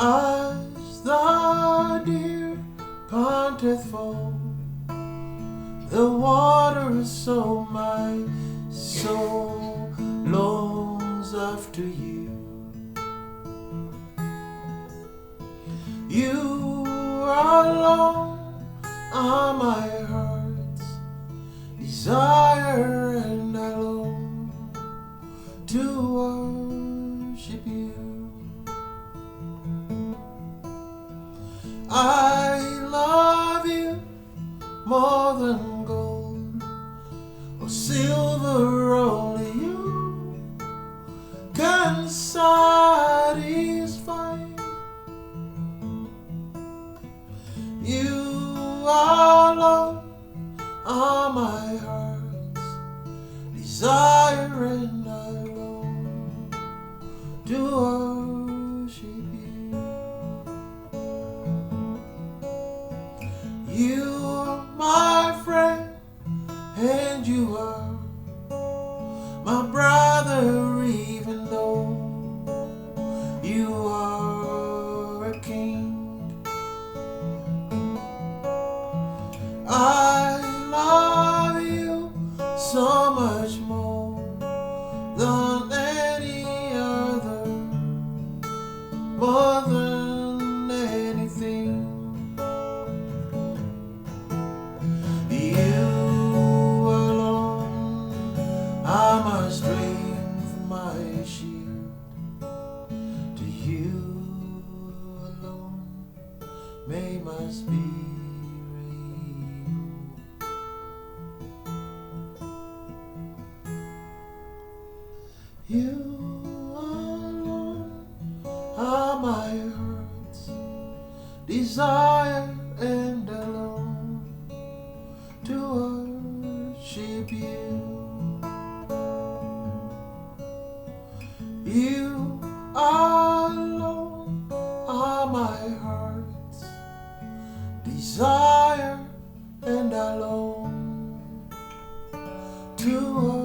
As the deer panteth for the water, so my soul longs after you. You alone are my heart's desire, and I long to worship you. I love you more than gold or silver, only you can satisfy. You alone are my heart's desire, and I long to worship you. You are my friend, and you are my brother, even though you are a king. I love you so much more than any other, more than anything. You alone are my strength, my shield. To you alone may my spirit. You alone are my heart's desire, and I long to worship you. You alone are my heart's desire, and I long to worship you.